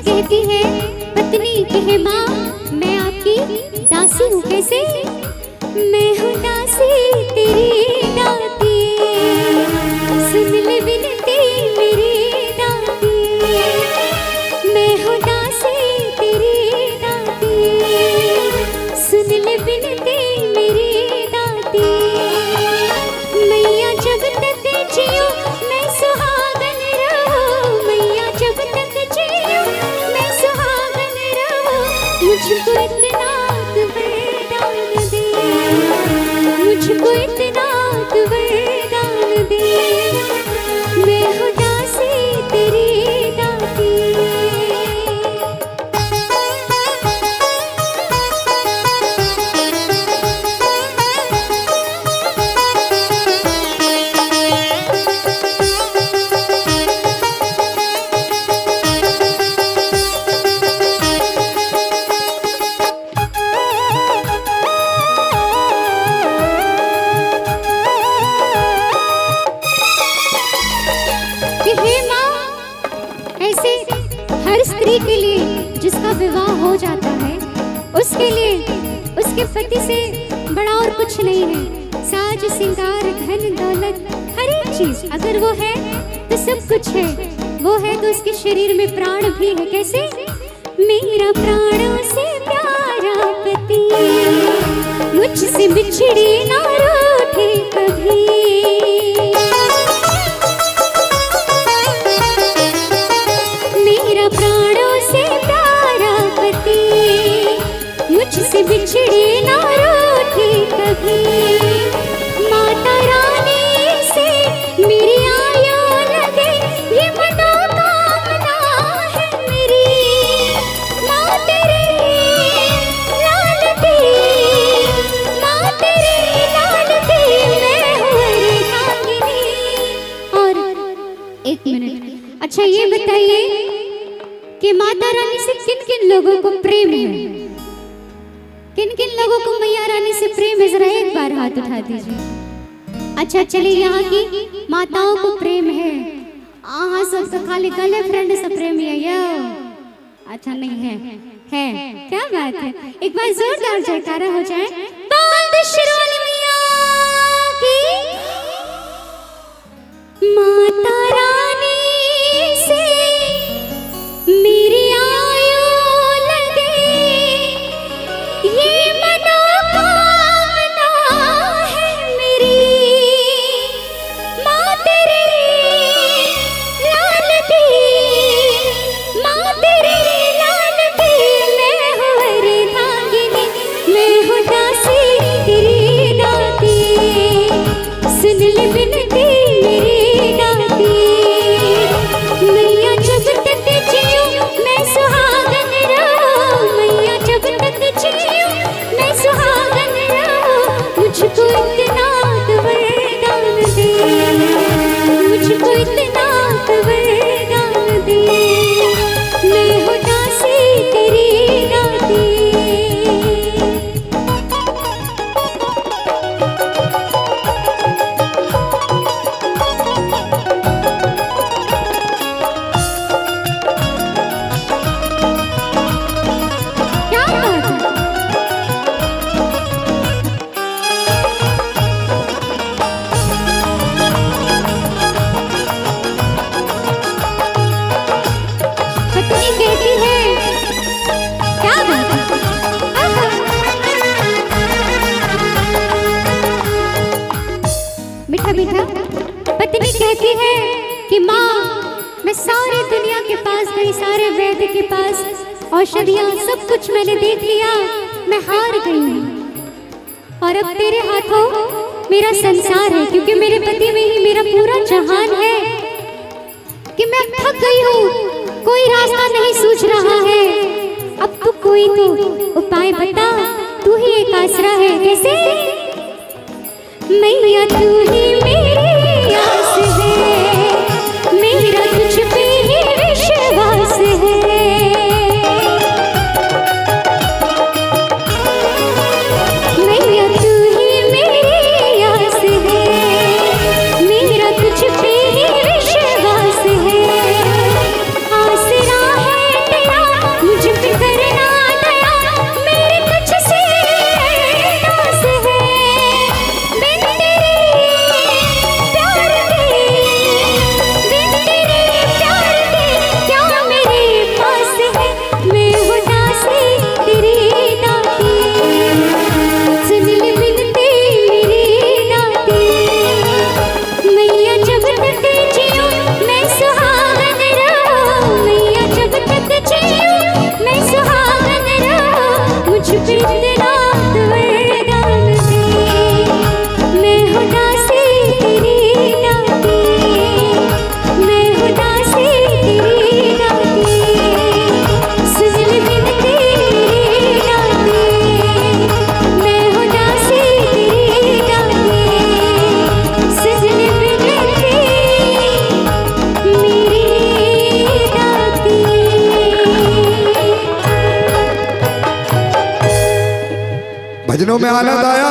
कहती है पत्नी कहे माँ मैं आपकी दासी हूँ कैसे, मैं हूँ दासी तेरी दाती, सुन ले विनती मेरी दाती, मैं हूँ दासी तेरी दाती, सुन ले विनती मेरी दाती, मैया जब तक जियो मैं सुहागन रहूं, मैया जब तक जियो मैं सुहागन रहूं, मुझको इतना तू वरदान दे, मुझको इतना तू वरदान दे, मैं हूँ दासी तेरी दाती। हे माँ, ऐसे हर स्त्री के लिए जिसका विवाह हो जाता है उसके लिए उसके पति से बड़ा और कुछ नहीं है। साज सिंगार धन दौलत हर एक चीज अगर वो है तो सब कुछ है, वो है तो उसके शरीर में प्राण भी है। कैसे, मेरा प्राणों से प्यारा पति मुझसे बिछड़ी ना रूठे कभी, मुझसे बिछड़े ना रूठे कभी, माता रानी से मेरी आयु लगे ये मनोकामना है मेरी, माँ तेरी लाडली, माँ तेरी लाडली मैं हूँ अर्धांगिनी। और एक मिनट, अच्छा ये बताइए कि माता रानी से किन किन लोगों को प्रेम है, किन किन लोगों को मैया रानी से प्रेम है, जरा एक बार हाथ उठा दीजिए। अच्छा चलिए, यहाँ की माताओं को प्रेम है, हाँ सब तो खाली गर्लफ्रेंड से प्रेम है यो, अच्छा नहीं है क्या बात है, एक बार जोरदार जयकारा हो जाए। बोल शेरवाली मैया की, माता रानी से मेरी आयु लगे ये मनोकामना है मेरी, माँ तेरी लाडली, माँ तेरी लाडली मैं हूँ अर्धांगिनी, मैं हूँ दासी तेरी दाती, सुन ले विनती मेरी दाती, मैया जब तक जियो मैं सुहागन रहूं, मैया जब तक जियो मैं सुहागन रहूं, मुझको इतना तो वरदान दे, मुझको इतना तो वरदान दे, मैं हूँ दासी तेरी दाती। क्या बात है? पत्नी कहती है, क्या बात है? मीठा मीठा पत्नी कहती है कि माँ मैं सारी दुनिया के पास गई, सारे वैद्य के पास, औषधियाँ सब कुछ मैंने देख लिया, मैं हार गई हूँ और अब तेरे हाथों मेरा संसार है, क्योंकि मेरे पति में ही मेरा पूरा जहान है कि मैं थक गई हूँ, कोई रास्ता नहीं सूझ रहा है, अब तू कोई तो उपाय बता, तू ही एक आसरा है। कैसे, मैया तू ही मेरी आस है, मेरा तुझ पे ही विश्वास है, मैया तू ही मेरी आस है, मेरा तुझ पे ही विश्वास है, आसरा है तेरा मुझ पे इतना वरदान दे, मैं हूँ दासी तेरी दाती, मैं हूँ दासी तेरी दाती, सुन ले विनती मेरी दाती, मैं हूँ दासी तेरी दाती, सुन ले विनती मेरी दाती। भजनों में आनंद आया।